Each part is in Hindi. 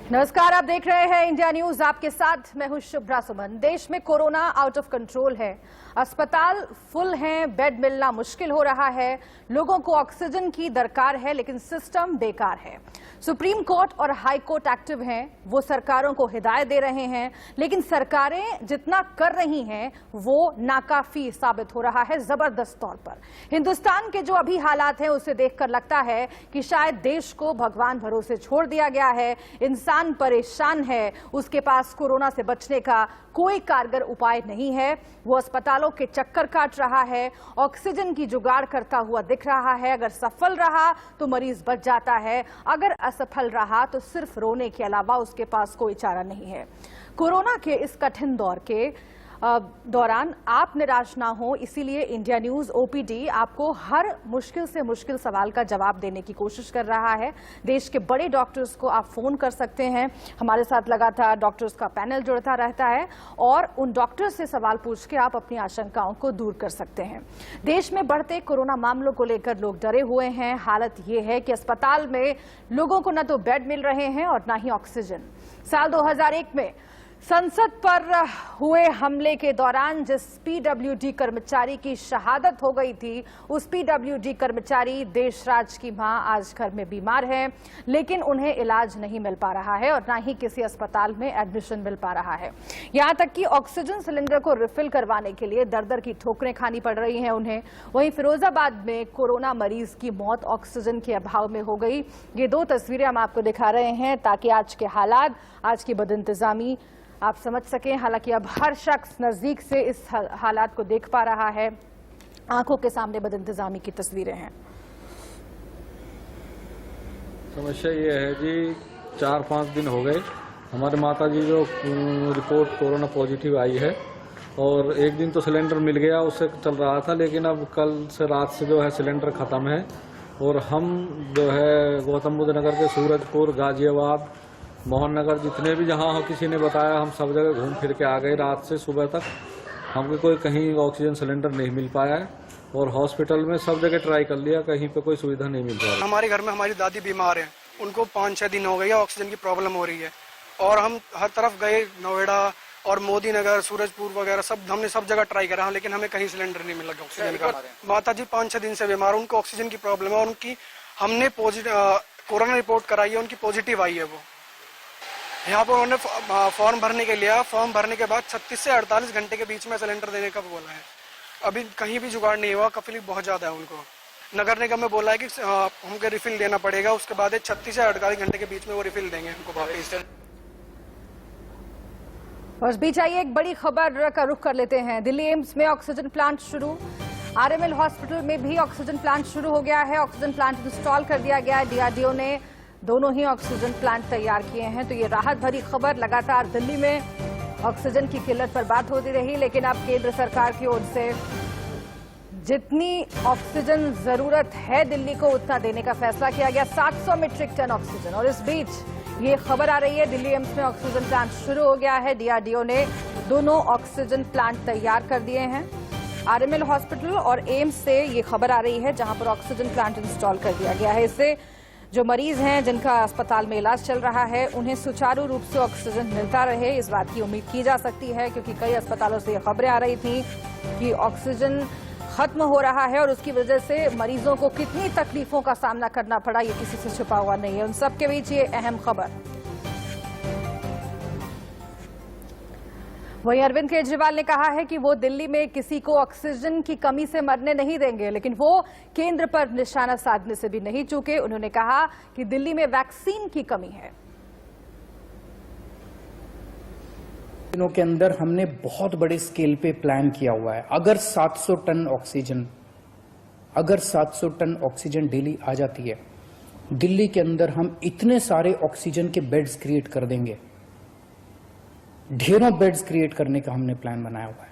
नमस्कार, आप देख रहे हैं इंडिया न्यूज। आपके साथ मैं हूं शुभ्रा सुमन। देश में कोरोना आउट ऑफ कंट्रोल है, अस्पताल फुल हैं, बेड मिलना मुश्किल हो रहा है, लोगों को ऑक्सीजन की दरकार है, लेकिन सिस्टम बेकार है। सुप्रीम कोर्ट और हाई कोर्ट एक्टिव हैं, वो सरकारों को हिदायत दे रहे हैं, लेकिन सरकारें जितना कर रही हैं वो नाकाफी साबित हो रहा है जबरदस्त तौर पर। हिंदुस्तान के जो अभी हालात हैं उसे देखकर लगता है कि शायद देश को भगवान भरोसे छोड़ दिया गया है। इंसान परेशान है, उसके पास कोरोना से बचने का कोई कारगर उपाय नहीं है। वो अस्पतालों के चक्कर काट रहा है, ऑक्सीजन की जुगाड़ करता हुआ दिख रहा है। अगर सफल रहा तो मरीज बच जाता है, अगर असफल रहा तो सिर्फ रोने के अलावा उसके पास कोई चारा नहीं है। कोरोना के इस कठिन दौर के दौरान आप निराश ना हो, इसीलिए इंडिया न्यूज ओपीडी आपको हर मुश्किल से मुश्किल सवाल का जवाब देने की कोशिश कर रहा है। देश के बड़े डॉक्टर्स को आप फोन कर सकते हैं, हमारे साथ लगातार डॉक्टर्स का पैनल जुड़ता रहता है और उन डॉक्टर्स से सवाल पूछ के आप अपनी आशंकाओं को दूर कर सकते हैं। देश में बढ़ते कोरोना मामलों को लेकर लोग डरे हुए हैं। हालत ये है कि अस्पताल में लोगों को न तो बेड मिल रहे हैं और न ही ऑक्सीजन। साल 2001 में संसद पर हुए हमले के दौरान जिस पीडब्ल्यूडी कर्मचारी की शहादत हो गई थी, उस पीडब्ल्यूडी कर्मचारी देशराज की मां आज घर में बीमार है, लेकिन उन्हें इलाज नहीं मिल पा रहा है और ना ही किसी अस्पताल में एडमिशन मिल पा रहा है। यहां तक कि ऑक्सीजन सिलेंडर को रिफिल करवाने के लिए दर दर की ठोकरें खानी पड़ रही हैं उन्हें। वहीं फिरोजाबाद में कोरोना मरीज की मौत ऑक्सीजन के अभाव में हो गई। ये दो तस्वीरें हम आपको दिखा रहे हैं ताकि आज के हालात, आज की बदइंतजामी आप समझ सकें। हालांकि अब हर शख्स नजदीक से इस हालात को देख पा रहा है, आंखों के सामने बदइंतजामी की तस्वीरें हैं। समस्या ये है जी, 4-5 दिन हो गए हमारे माता जी जो रिपोर्ट कोरोना पॉजिटिव आई है, और एक दिन तो सिलेंडर मिल गया, उससे चल रहा था, लेकिन अब कल से रात से जो है सिलेंडर खत्म है। और हम जो है गौतम बुद्ध नगर के सूरजपुर, गाजियाबाद, मोहन नगर, जितने भी जहाँ हो किसी ने बताया, हम सब जगह घूम फिर के आ गए। रात से सुबह तक हमको कोई कहीं ऑक्सीजन सिलेंडर नहीं मिल पाया है और हॉस्पिटल में सब जगह ट्राई कर लिया, कहीं पे कोई सुविधा नहीं मिल रहा है। हमारे घर में हमारी दादी बीमार है, उनको 5-6 दिन हो गए ऑक्सीजन की प्रॉब्लम हो रही है, और हम हर तरफ गए, नोएडा और मोदी नगर, सूरजपुर वगैरह सब हमने सब जगह ट्राई करा, लेकिन हमें कहीं सिलेंडर नहीं मिला ऑक्सीजन का। माता जी 5-6 दिन से बीमार, उनको ऑक्सीजन की प्रॉब्लम है और उनकी हमने कोरोना रिपोर्ट कराई है, उनकी पॉजिटिव आई है। वो यहाँ पर उन्होंने फॉर्म भरने के लिया, फॉर्म भरने के बाद 36 से 48 घंटे के बीच में सिलेंडर देने का बोला है। अभी कहीं भी जुगाड़ नहीं हुआ, तकलीफ बहुत ज्यादा है उनको। नगर निगम में बोला है कि हमको रिफिल देना पड़ेगा, उसके बाद 36 से 48 घंटे के बीच में वो रिफिल देंगे उनको वापस। और इस बीच आइए एक बड़ी खबर का रुख कर लेते हैं। दिल्ली एम्स में ऑक्सीजन प्लांट शुरू, आरएमएल हॉस्पिटल में भी ऑक्सीजन प्लांट शुरू हो गया है। ऑक्सीजन प्लांट इंस्टॉल कर दिया गया है, डीआरडीओ ने दोनों ही ऑक्सीजन प्लांट तैयार किए हैं। तो ये राहत भरी खबर। लगातार दिल्ली में ऑक्सीजन की किल्लत पर बात होती रही, लेकिन अब केंद्र सरकार की ओर से जितनी ऑक्सीजन जरूरत है दिल्ली को, उतना देने का फैसला किया गया, 700 मीट्रिक टन ऑक्सीजन। और इस बीच ये खबर आ रही है दिल्ली एम्स में ऑक्सीजन प्लांट शुरू हो गया है। डीआरडीओ ने दोनों ऑक्सीजन प्लांट तैयार कर दिए हैं। आरएमएल हॉस्पिटल और एम्स से ये खबर आ रही है, जहां पर ऑक्सीजन प्लांट इंस्टॉल कर दिया गया है। इससे जो मरीज हैं जिनका अस्पताल में इलाज चल रहा है, उन्हें सुचारू रूप से ऑक्सीजन मिलता रहे, इस बात की उम्मीद की जा सकती है, क्योंकि कई अस्पतालों से ये खबरें आ रही थी कि ऑक्सीजन खत्म हो रहा है और उसकी वजह से मरीजों को कितनी तकलीफों का सामना करना पड़ा, ये किसी से छुपा हुआ नहीं है। उन सबके बीच ये अहम खबर। वहीं अरविंद केजरीवाल ने कहा है कि वो दिल्ली में किसी को ऑक्सीजन की कमी से मरने नहीं देंगे, लेकिन वो केंद्र पर निशाना साधने से भी नहीं चूके। उन्होंने कहा कि दिल्ली में वैक्सीन की कमी है। दिनों के अंदर हमने बहुत बड़े स्केल पे प्लान किया हुआ है। अगर 700 टन ऑक्सीजन डेली आ जाती है दिल्ली के अंदर, हम इतने सारे ऑक्सीजन के बेड्स क्रिएट कर देंगे। ढेरों बेड्स क्रिएट करने का हमने प्लान बनाया हुआ है।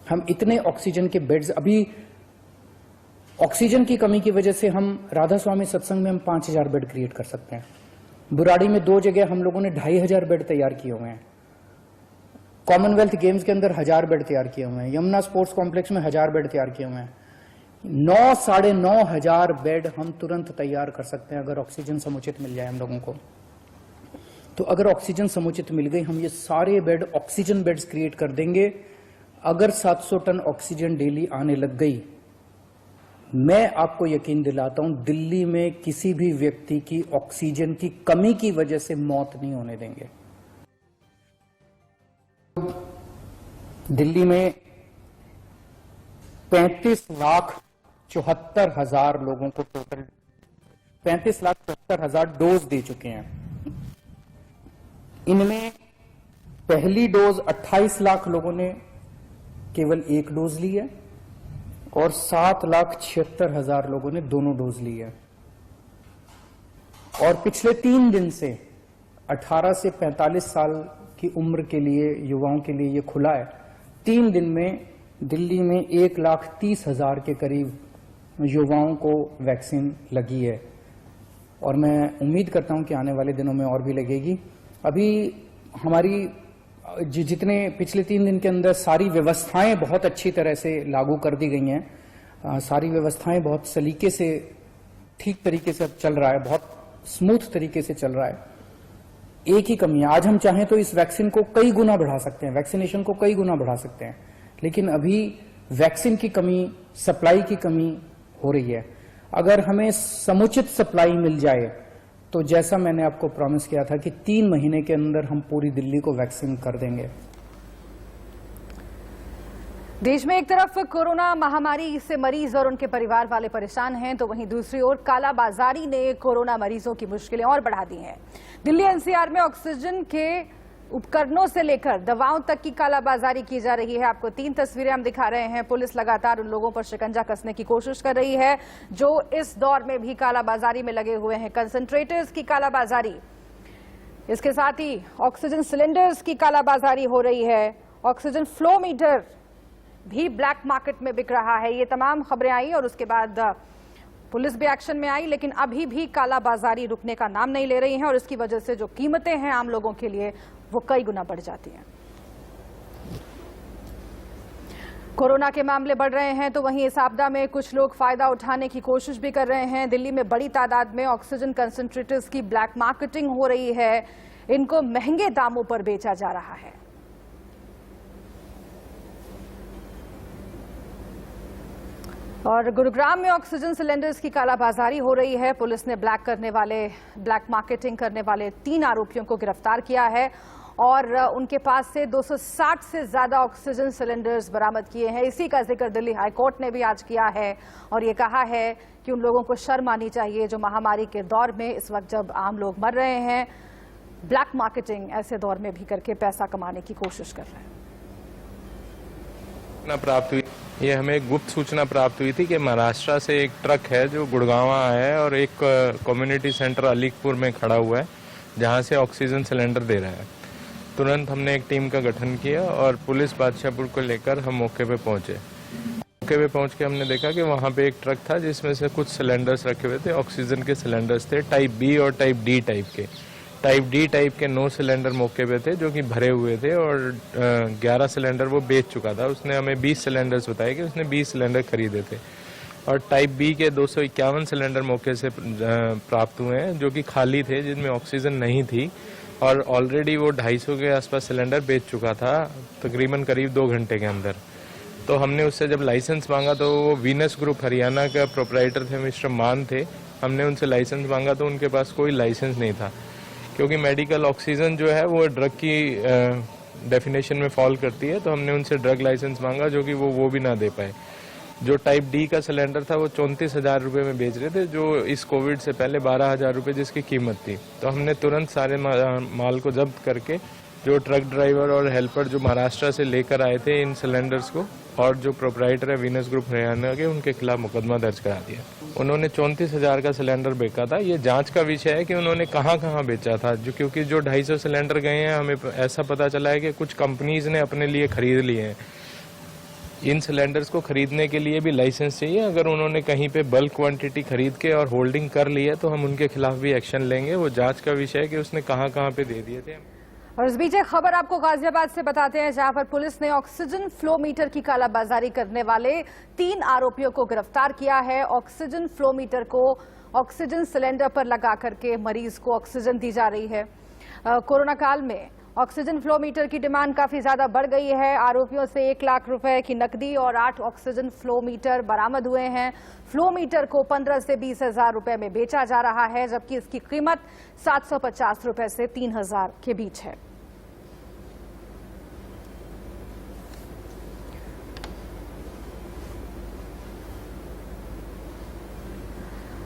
हम इतने ऑक्सीजन के बेड्स, अभी ऑक्सीजन की कमी की वजह से हम राधा स्वामी सत्संग में हम 5000 बेड क्रिएट कर सकते हैं। बुराड़ी में 2 जगह हम लोगों ने 2500 बेड तैयार किए हुए हैं। कॉमनवेल्थ गेम्स के अंदर 1000 बेड तैयार किए हुए हैं। यमुना स्पोर्ट्स कॉम्प्लेक्स में 1000 बेड तैयार किए हुए हैं। 9-9.5 हजार बेड हम तुरंत तैयार कर सकते हैं अगर ऑक्सीजन समुचित मिल जाए हम लोगों को। तो अगर ऑक्सीजन समुचित मिल गई, हम ये सारे बेड ऑक्सीजन बेड्स क्रिएट कर देंगे। अगर 700 टन ऑक्सीजन डेली आने लग गई, मैं आपको यकीन दिलाता हूं दिल्ली में किसी भी व्यक्ति की ऑक्सीजन की कमी की वजह से मौत नहीं होने देंगे। दिल्ली में 35,74,000 लोगों को टोटल 35,74,000 डोज दे चुके हैं। इनमें पहली डोज 28 लाख लोगों ने केवल एक डोज ली है और 7,76,000 लोगों ने दोनों डोज ली है। और पिछले 3 दिन से 18 से 45 साल की उम्र के लिए, युवाओं के लिए ये खुला है। 3 दिन में दिल्ली में 1,30,000 के करीब युवाओं को वैक्सीन लगी है और मैं उम्मीद करता हूं कि आने वाले दिनों में और भी लगेगी। अभी हमारी जितने पिछले 3 दिन के अंदर सारी व्यवस्थाएं बहुत अच्छी तरह से लागू कर दी गई हैं। सारी व्यवस्थाएं बहुत सलीके से, ठीक तरीके से चल रहा है, बहुत स्मूथ तरीके से चल रहा है। एक ही कमी है, आज हम चाहें तो इस वैक्सीन को कई गुना बढ़ा सकते हैं, वैक्सीनेशन को कई गुना बढ़ा सकते हैं, लेकिन अभी वैक्सीन की कमी, सप्लाई की कमी हो रही है। अगर हमें समुचित सप्लाई मिल जाए तो जैसा मैंने आपको प्रॉमिस किया था कि 3 महीने के अंदर हम पूरी दिल्ली को वैक्सीन कर देंगे। देश में एक तरफ कोरोना महामारी से मरीज और उनके परिवार वाले परेशान हैं, तो वहीं दूसरी ओर कालाबाजारी ने कोरोना मरीजों की मुश्किलें और बढ़ा दी हैं। दिल्ली एनसीआर में ऑक्सीजन के उपकरणों से लेकर दवाओं तक की कालाबाजारी की जा रही है। आपको 3 तस्वीरें हम दिखा रहे हैं। पुलिस लगातार उन लोगों पर शिकंजा कसने की कोशिश कर रही है जो इस दौर में भी कालाबाजारी में लगे हुए हैं। कंसंट्रेटर्स की कालाबाजारी, इसके साथ ही ऑक्सीजन सिलेंडर्स की कालाबाजारी हो रही है। ऑक्सीजन फ्लो मीटर भी ब्लैक मार्केट में बिक रहा है। ये तमाम खबरें आई और उसके बाद पुलिस भी एक्शन में आई, लेकिन अभी भी कालाबाजारी रुकने का नाम नहीं ले रही है और इसकी वजह से जो कीमतें हैं आम लोगों के लिए वो कई गुना बढ़ जाती हैं। कोरोना के मामले बढ़ रहे हैं तो वहीं इस आपदा में कुछ लोग फायदा उठाने की कोशिश भी कर रहे हैं। दिल्ली में बड़ी तादाद में ऑक्सीजन कंसंट्रेटर्स की ब्लैक मार्केटिंग हो रही है, इनको महंगे दामों पर बेचा जा रहा है। और गुरुग्राम में ऑक्सीजन सिलेंडर्स की कालाबाजारी हो रही है। पुलिस ने ब्लैक मार्केटिंग करने वाले 3 आरोपियों को गिरफ्तार किया है और उनके पास से 260 से ज्यादा ऑक्सीजन सिलेंडर्स बरामद किए हैं। इसी का जिक्र दिल्ली हाईकोर्ट ने भी आज किया है और ये कहा है कि उन लोगों को शर्म आनी चाहिए जो महामारी के दौर में, इस वक्त जब आम लोग मर रहे हैं, ब्लैक मार्केटिंग ऐसे दौर में भी करके पैसा कमाने की कोशिश कर रहे हैं। प्राप्त हुई, ये हमें गुप्त सूचना प्राप्त हुई थी कि महाराष्ट्र से एक ट्रक है जो गुड़गांव आया है और एक कम्युनिटी सेंटर अलीकपुर में खड़ा हुआ है जहां से ऑक्सीजन सिलेंडर दे रहा है। तुरंत हमने एक टीम का गठन किया और पुलिस बादशाहपुर को लेकर हम मौके पे पहुंचे। मौके पे पहुंच के हमने देखा कि वहां पे एक ट्रक था जिसमें से कुछ सिलेंडर्स रखे हुए थे, ऑक्सीजन के सिलेंडर्स थे, टाइप बी और टाइप डी टाइप के। टाइप डी टाइप के 9 सिलेंडर मौके पे थे जो कि भरे हुए थे और 11 सिलेंडर वो बेच चुका था। उसने हमें 20 सिलेंडर्स बताए कि उसने 20 सिलेंडर खरीदे थे। और टाइप बी के 251 सिलेंडर मौके से प्राप्त हुए हैं जो कि खाली थे, जिनमें ऑक्सीजन नहीं थी और ऑलरेडी वो 250 के आसपास सिलेंडर बेच चुका था तकरीबन करीब 2 घंटे के अंदर। तो हमने उससे जब लाइसेंस मांगा तो वो वीनस ग्रुप हरियाणा का प्रोपराइटर थे, मिस्टर मान थे। हमने उनसे लाइसेंस मांगा तो उनके पास कोई लाइसेंस नहीं था, क्योंकि मेडिकल ऑक्सीजन जो है वो ड्रग की डेफिनेशन में फॉल करती है। तो हमने उनसे ड्रग लाइसेंस मांगा जो कि वो भी ना दे पाए। जो टाइप डी का सिलेंडर था वो 34,000 रुपये में बेच रहे थे, जो इस कोविड से पहले 12,000 रुपये जिसकी कीमत थी। तो हमने तुरंत सारे माल को जब्त करके जो ट्रक ड्राइवर और हेल्पर जो महाराष्ट्र से लेकर आए थे इन सिलेंडर्स को और जो प्रोपराइटर है वीनस ग्रुप हरियाणा के, उनके खिलाफ मुकदमा दर्ज करा दिया। उन्होंने 34,000 का सिलेंडर बेचा था। ये जांच का विषय है कि उन्होंने कहाँ कहाँ बेचा था, क्योंकि जो 250 सिलेंडर गए हैं हमें ऐसा पता चला है कि कुछ कंपनीज ने अपने लिए खरीद लिए हैं। इन सिलेंडर्स को खरीदने के लिए भी लाइसेंस चाहिए। अगर उन्होंने कहीं पे बल्क क्वांटिटी खरीद के और होल्डिंग कर ली है तो हम उनके खिलाफ भी एक्शन लेंगे। वो जांच का विषय है कि उसने कहाँ कहाँ पे दे दिए थे। और इस बीच एक खबर आपको गाजियाबाद से बताते हैं, जहां पर पुलिस ने ऑक्सीजन फ्लो मीटर की कालाबाजारी करने वाले 3 आरोपियों को गिरफ्तार किया है। ऑक्सीजन फ्लो मीटर को ऑक्सीजन सिलेंडर पर लगा करके मरीज को ऑक्सीजन दी जा रही है। कोरोना काल में ऑक्सीजन फ्लो मीटर की डिमांड काफी ज्यादा बढ़ गई है। आरोपियों से 1 लाख रुपए की नकदी और 8 ऑक्सीजन फ्लो मीटर बरामद हुए हैं। फ्लो मीटर को 15 से 20 हजार रुपए में बेचा जा रहा है, जबकि इसकी कीमत 750 रुपए से 3000 के बीच है।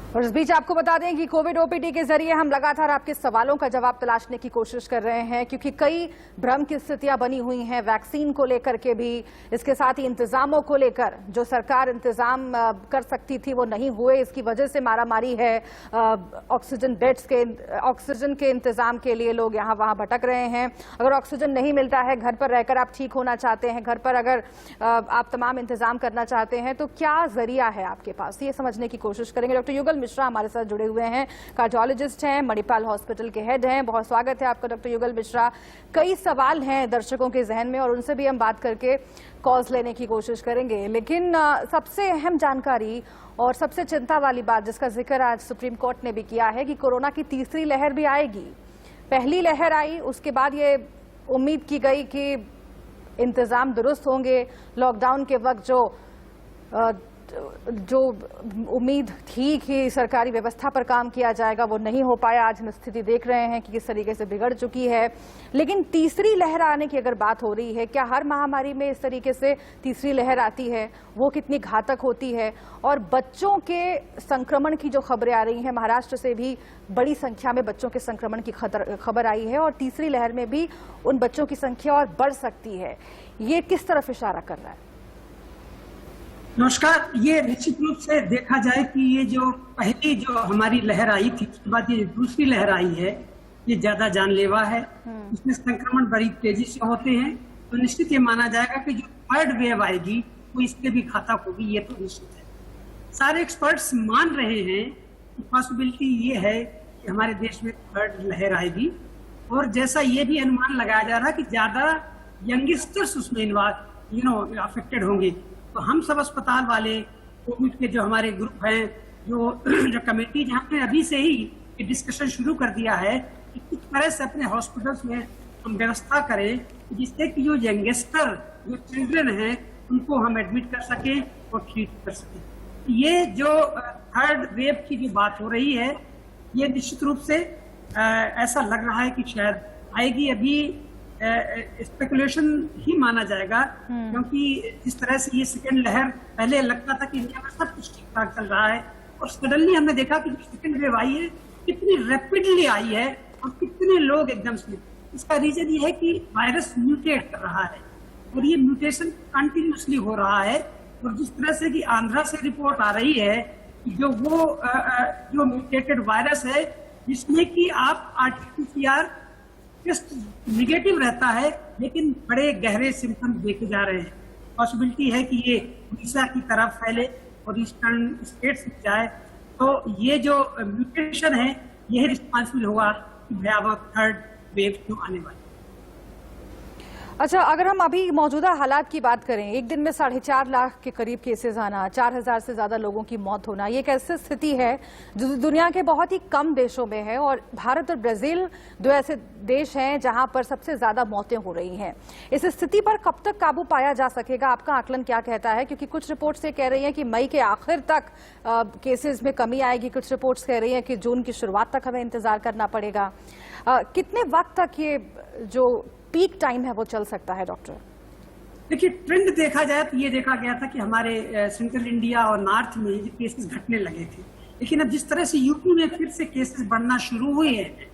और इस बीच आपको बता दें कि कोविड ओपीडी के जरिए हम लगातार आपके सवालों का जवाब तलाशने की कोशिश कर रहे हैं, क्योंकि कई भ्रम की स्थितियां बनी हुई हैं वैक्सीन को लेकर के भी, इसके साथ ही इंतजामों को लेकर जो सरकार इंतजाम कर सकती थी वो नहीं हुए, इसकी वजह से मारामारी है। ऑक्सीजन बेड्स के ऑक्सीजन के इंतजाम के लिए लोग यहाँ वहाँ भटक रहे हैं। अगर ऑक्सीजन नहीं मिलता है, घर पर रहकर आप ठीक होना चाहते हैं, घर पर अगर आप तमाम इंतजाम करना चाहते हैं, तो क्या जरिया है आपके पास, ये समझने की कोशिश करेंगे। डॉक्टर युगल मिश्रा हमारे साथ जुड़े हुए हैं, कार्डियोलॉजिस्ट हैं, मणिपाल हॉस्पिटल के हेड हैं। बहुत स्वागत है आपका डॉक्टर युगल मिश्रा। कई सवाल हैं दर्शकों के जहन में और उनसे भी हम बात करके कॉल्स लेने की कोशिश करेंगे, लेकिन सबसे अहम जानकारी और सबसे चिंता वाली बात जिसका जिक्र आज सुप्रीम कोर्ट ने भी किया है कि कोरोना की तीसरी लहर भी आएगी। पहली लहर आई, उसके बाद ये उम्मीद की गई कि इंतजाम दुरुस्त होंगे, लॉकडाउन के वक्त जो उम्मीद थी कि सरकारी व्यवस्था पर काम किया जाएगा वो नहीं हो पाया। आज हम स्थिति देख रहे हैं कि किस तरीके से बिगड़ चुकी है। लेकिन तीसरी लहर आने की अगर बात हो रही है, क्या हर महामारी में इस तरीके से तीसरी लहर आती है, वो कितनी घातक होती है? और बच्चों के संक्रमण की जो खबरें आ रही हैं, महाराष्ट्र से भी बड़ी संख्या में बच्चों के संक्रमण की खबर आई है और तीसरी लहर में भी उन बच्चों की संख्या और बढ़ सकती है, ये किस तरफ इशारा कर रहा है? नमस्कार। ये निश्चित रूप से देखा जाए कि ये जो पहली जो हमारी लहर आई थी, उसके बाद ये दूसरी लहर आई है, ये ज्यादा जानलेवा है, इसमें संक्रमण बड़ी तेजी से होते हैं। तो निश्चित ये माना जाएगा कि जो थर्ड वेव आएगी वो इसके भी घातक होगी, ये तो निश्चित है। सारे एक्सपर्ट्स मान रहे हैं कि पॉसिबिलिटी ये है कि हमारे देश में थर्ड लहर आएगी, और जैसा ये भी अनुमान लगाया जा रहा है कि ज्यादा यंगस्टर्स उसमें अफेक्टेड होंगे। तो हम सब अस्पताल वाले, कोविड के जो हमारे ग्रुप हैं, जो कमेटी, जहाँ पे अभी से ही ये डिस्कशन शुरू कर दिया है कि किस तरह से अपने हॉस्पिटल्स में हम व्यवस्था करें जिससे कि जो यंगस्टर, जो चिल्ड्रन हैं, उनको हम एडमिट कर सकें और ट्रीट कर सकें। ये जो थर्ड वेव की जो बात हो रही है, ये निश्चित रूप से ऐसा लग रहा है कि शायद आएगी। अभी स्पेकुलेशन ही माना जाएगा, क्योंकि जिस तरह से ये सेकेंड लहर, पहले लगता था कि इंडिया में सब कुछ ठीक ठाक चल रहा है, और सडनली हमने देखा कि जो सेकेंड वेव आई है कितनी रैपिडली आई है और कितने लोग एकदम से। इसका रीजन ये है कि वायरस म्यूटेट कर रहा है और ये म्यूटेशन कंटिन्यूसली हो रहा है। और जिस तरह से कि आंध्रा से रिपोर्ट आ रही है कि जो म्यूटेटेड वायरस है, जिसमें कि आप RT-PCR टेस्ट निगेटिव रहता है, लेकिन बड़े गहरे सिम्टम्स देखे जा रहे हैं। पॉसिबिलिटी है कि ये उड़ीसा की तरफ फैले और ईस्टर्न स्टेट्स में जाए। तो ये जो म्यूटेशन है, यही रिस्पॉन्सिबल हुआ कि भयावह थर्ड वेव क्यों आने वाली। अच्छा, अगर हम अभी मौजूदा हालात की बात करें, एक दिन में 4.5 लाख के करीब केसेस आना, 4000 से ज्यादा लोगों की मौत होना, ये एक ऐसी स्थिति है जो दुनिया के बहुत ही कम देशों में है, और भारत और ब्राजील दो ऐसे देश हैं जहां पर सबसे ज्यादा मौतें हो रही हैं। इस स्थिति पर कब तक काबू पाया जा सकेगा, आपका आकलन क्या कहता है? क्योंकि कुछ रिपोर्ट्स ये कह रही हैं कि मई के आखिर तक केसेस में कमी आएगी, कुछ रिपोर्ट्स कह रही हैं कि जून की शुरुआत तक हमें इंतजार करना पड़ेगा। कितने वक्त तक ये जो पीक टाइम है वो चल सकता है डॉक्टर? देखिए, ट्रेंड देखा जाए तो ये देखा गया था कि हमारे सेंट्रल इंडिया और नॉर्थ में ये केसेस घटने लगे थे, लेकिन अब जिस तरह से यूपी में फिर से केसेस बढ़ना शुरू हुए हैं,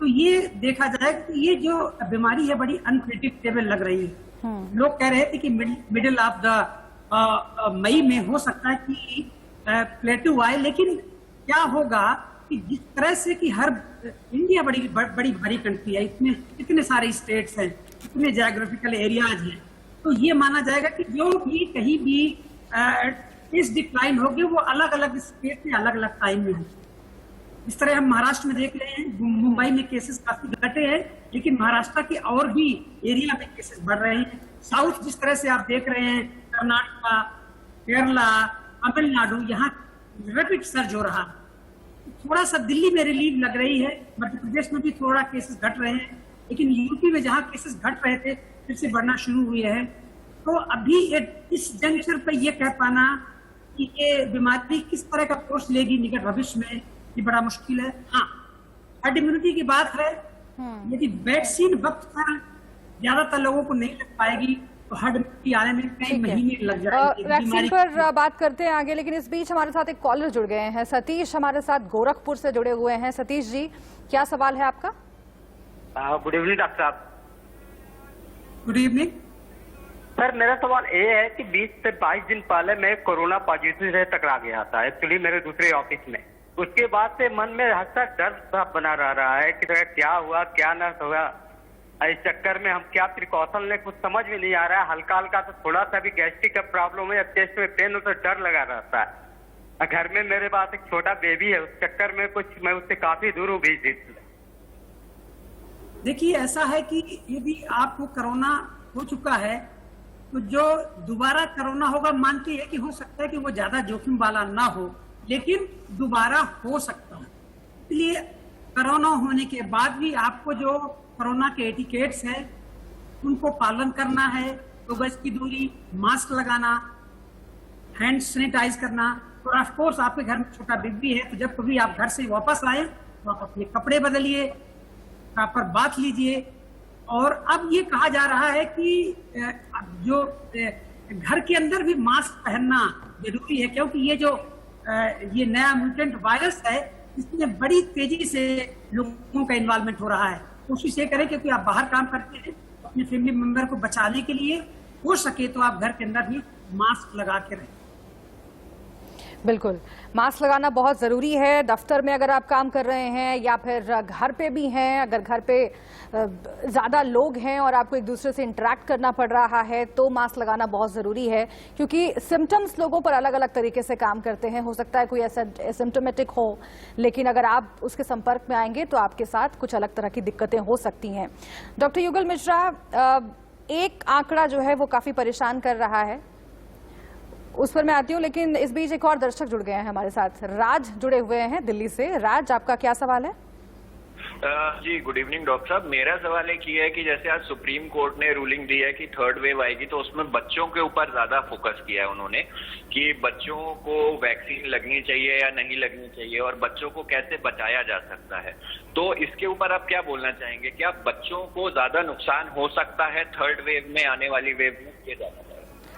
तो ये देखा जाए कि ये जो बीमारी है बड़ी अनप्रिडिक्टेबल लग रही है। लोग कह रहे थे कि मिडिल ऑफ द मई में हो सकता है कि प्लेटू आए, लेकिन क्या होगा कि जिस तरह से कि हर इंडिया बड़ी भारी कंट्री है, इसमें इतने सारे स्टेट्स हैं, इतने ज्योग्राफिकल एरियाज हैं, तो ये माना जाएगा कि जो भी कहीं भी केस डिक्लाइन होगी वो अलग अलग स्टेट में अलग अलग टाइम में होगी। इस तरह हम महाराष्ट्र में देख रहे हैं, मुंबई में केसेस काफी घटे हैं, लेकिन महाराष्ट्र के और भी एरिया में केसेस बढ़ रहे हैं। साउथ जिस तरह से आप देख रहे हैं, कर्नाटका, केरला, तमिलनाडु, यहाँ रैपिड सर्ज हो रहा है। थोड़ा सा दिल्ली में रिलीफ लग रही है, मध्य प्रदेश में भी थोड़ा केसेस घट रहे हैं, लेकिन यूपी में जहां केसेस घट रहे थे फिर से बढ़ना शुरू हुए हैं। तो अभी इस जंक्शन पर यह कह पाना कि ये बीमारी किस तरह का कोर्स लेगी निकट भविष्य में, ये बड़ा मुश्किल है। हाँ, हर्ड इम्यूनिटी की बात है, यदि वैक्सीन वक्त पर ज्यादातर लोगों को नहीं लग पाएगी तो हर्ड इम्यूनिटी आने में कई महीने लग जाएंगे। वैक्सीन पर बात करते हैं आगे, लेकिन इस बीच हमारे साथ एक कॉलर जुड़ गए हैं। सतीश हमारे साथ गोरखपुर से जुड़े हुए हैं। सतीश जी, क्या सवाल है आपका? गुड इवनिंग डॉक्टर साहब। गुड इवनिंग सर, मेरा सवाल ये है कि 20 से 22 दिन पहले मैं कोरोना पॉजिटिव से टकरा गया था, एक्चुअली मेरे दूसरे ऑफिस में। उसके बाद से मन में हमेशा डर बना रहा है कि क्या हुआ क्या न हुआ। इस चक्कर में हम क्या प्रिकॉशन लें कुछ समझ में नहीं आ रहा है। हल्का हल्का तो थोड़ा सा भी गैस्ट्रिक का प्रॉब्लम है, चेस्ट में पेन हो तो डर लगा रहता है। घर में मेरे पास एक छोटा बेबी है, उस चक्कर में कुछ मैं उससे काफी दूर हूँ भी। देखिए, ऐसा है कि यदि आपको कोरोना हो चुका है तो जो दोबारा कोरोना होगा, मानते हैं कि हो सकता है कि वो ज्यादा जोखिम वाला ना हो, लेकिन दोबारा हो सकता है। इसलिए कोरोना होने के बाद भी आपको जो कोरोना के एटिकेट्स हैं उनको पालन करना है। 2 गज की दूरी, मास्क लगाना, हैंड सैनिटाइज करना, और ऑफ कोर्स आपके घर में छोटा बेबी है तो जब कभी आप घर से वापस आए तो आप अपने कपड़े बदलिए, प्रॉपर बात लीजिए। और अब ये कहा जा रहा है कि जो घर के अंदर भी मास्क पहनना जरूरी है, क्योंकि ये नया म्यूटेंट वायरस है, इसमें बड़ी तेजी से लोगों का इन्वॉल्वमेंट हो रहा है। कोशिश ये करें क्योंकि आप बाहर काम करते हैं, अपने फैमिली मेंबर को बचाने के लिए हो सके तो आप घर के अंदर भी मास्क लगा के रहें। बिल्कुल, मास्क लगाना बहुत ज़रूरी है। दफ्तर में अगर आप काम कर रहे हैं या फिर घर पे भी हैं, अगर घर पे ज़्यादा लोग हैं और आपको एक दूसरे से इंटरेक्ट करना पड़ रहा है तो मास्क लगाना बहुत ज़रूरी है, क्योंकि सिम्टम्स लोगों पर अलग अलग तरीके से काम करते हैं। हो सकता है कोई एसिम्टोमेटिक हो, लेकिन अगर आप उसके संपर्क में आएंगे तो आपके साथ कुछ अलग तरह की दिक्कतें हो सकती हैं। डॉक्टर युगल मिश्रा, एक आंकड़ा जो है वो काफ़ी परेशान कर रहा है, उस पर मैं आती हूँ, लेकिन इस बीच एक और दर्शक जुड़ गए हैं हमारे साथ। राज जुड़े हुए हैं दिल्ली से। राज, आपका क्या सवाल है? जी गुड इवनिंग डॉक्टर साहब। मेरा सवाल एक ये है कि जैसे आज सुप्रीम कोर्ट ने रूलिंग दी है कि 3rd वेव आएगी, तो उसमें बच्चों के ऊपर ज्यादा फोकस किया है उन्होंने कि बच्चों को वैक्सीन लगनी चाहिए या नहीं लगनी चाहिए और बच्चों को कैसे बचाया जा सकता है। तो इसके ऊपर आप क्या बोलना चाहेंगे? क्या बच्चों को ज्यादा नुकसान हो सकता है 3rd वेव में, आने वाली वेव में? ये जाना चाहिए।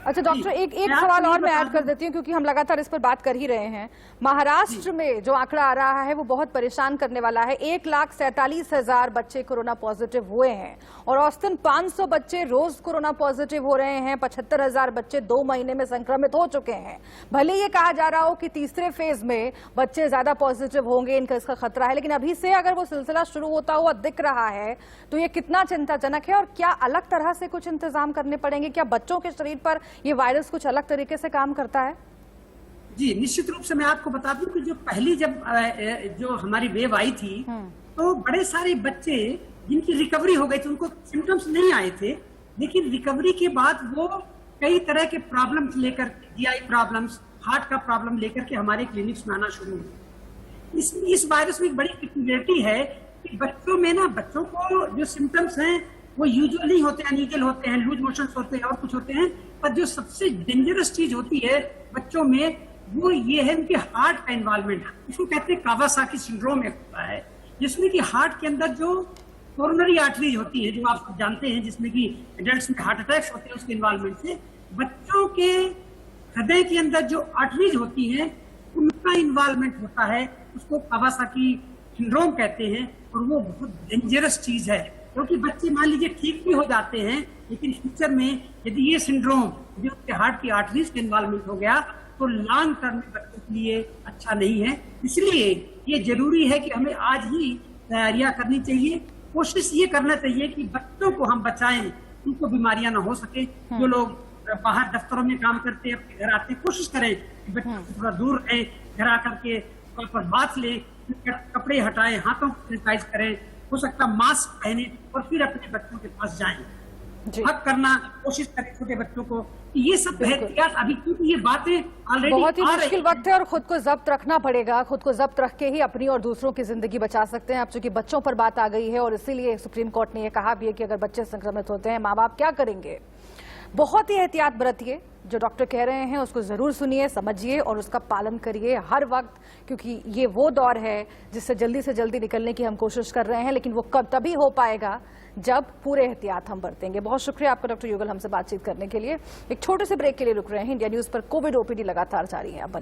अच्छा डॉक्टर, एक सवाल और मैं ऐड कर देती हूँ क्योंकि हम लगातार इस पर बात कर ही रहे हैं। महाराष्ट्र में जो आंकड़ा आ रहा है वो बहुत परेशान करने वाला है। 1,47,000 बच्चे कोरोना पॉजिटिव हुए हैं और औसतन 500 बच्चे रोज कोरोना पॉजिटिव हो रहे हैं। 75,000 बच्चे 2 महीने में संक्रमित हो चुके हैं। भले ये कहा जा रहा हो कि तीसरे फेज में बच्चे ज्यादा पॉजिटिव होंगे, इसका खतरा है, लेकिन अभी से अगर वो सिलसिला शुरू होता हुआ दिख रहा है तो ये कितना चिंताजनक है। और क्या अलग तरह से कुछ इंतजाम करने पड़ेंगे? क्या बच्चों के शरीर पर ये वायरस कुछ अलग तरीके से काम करता है? जी, निश्चित रूप से मैं आपको बता दूं कि जो पहली जब जो हमारी वेव आई थी तो बड़े सारे बच्चे जिनकी रिकवरी हो गई थी, उनको सिम्टम्स नहीं आए थे, लेकिन रिकवरी के बाद वो कई तरह के प्रॉब्लम्स लेकर, जीआई प्रॉब्लम्स, हार्ट का प्रॉब्लम लेकर के हमारे क्लिनिक्स में आना शुरू हुए। इस वायरस में एक बड़ी पेक्युलियरिटी है कि बच्चों में ना, बच्चों को जो सिम्टम्स हैं वो यूजुअल नहीं होते, अनयूजुअल होते हैं, लूज मोशंस होते हैं और कुछ होते हैं, पर जो सबसे डेंजरस चीज होती है बच्चों में वो ये है उनके हार्ट का इन्वॉल्वमेंट। इसको कहते हैं कावासाकी सिंड्रोम एक होता है, जिसमें कि हार्ट के अंदर जो कोरोनरी आर्टरीज होती है, जो आप सब जानते हैं, जिसमें कि एडल्ट्स में हार्ट अटैक्स होते हैं उसके इन्वॉल्वमेंट से, बच्चों के हृदय के अंदर जो आर्टरीज होती हैं उनका इन्वॉल्वमेंट होता है। उसको कावासाकी सिंड्रोम कहते हैं और वो बहुत डेंजरस चीज है, क्योंकि बच्चे मान लीजिए ठीक भी हो जाते हैं, लेकिन फ्यूचर में यदि ये सिंड्रोम जो उनके हार्ट की आर्टरीज के इन्वॉल्वमेंट हो गया तो लॉन्ग टर्म में बच्चों के लिए अच्छा नहीं है। इसलिए ये जरूरी है कि हमें आज ही तैयारियां करनी चाहिए। कोशिश ये करना चाहिए कि बच्चों को हम बचाएं, उनको बीमारियां ना हो सके। जो लोग बाहर दफ्तरों में काम करते हैं, अपने घर आते हैं, कोशिश करें कि बच्चों से थोड़ा दूर रहे, घर आकर के पर बात ले, कपड़े हटाएं, हाथों को सैनिटाइज करें, हो सकता मास्क पहने और फिर अपने बच्चों के पास जाएं। हक करना कोशिश करें छोटे बच्चों को, ये सब एहतियात अभी, क्योंकि ये बातें ऑलरेडी बहुत ही मुश्किल वक्त है और खुद को जब्त रखना पड़ेगा। खुद को जब्त रख के ही अपनी और दूसरों की जिंदगी बचा सकते हैं। अब चूंकि बच्चों पर बात आ गई है और इसीलिए सुप्रीम कोर्ट ने यह कहा भी है कि अगर बच्चे संक्रमित होते हैं, माँ बाप क्या करेंगे? बहुत ही एहतियात बरतिए, जो डॉक्टर कह रहे हैं उसको जरूर सुनिए, समझिए और उसका पालन करिए हर वक्त, क्योंकि ये वो दौर है जिससे जल्दी से जल्दी निकलने की हम कोशिश कर रहे हैं, लेकिन वो कब तभी हो पाएगा जब पूरे एहतियात हम बरतेंगे। बहुत शुक्रिया आपका डॉक्टर युगल हमसे बातचीत करने के लिए। एक छोटे से ब्रेक के लिए रुक रहे हैं। इंडिया न्यूज पर कोविड ओपीडी लगातार जारी है। अब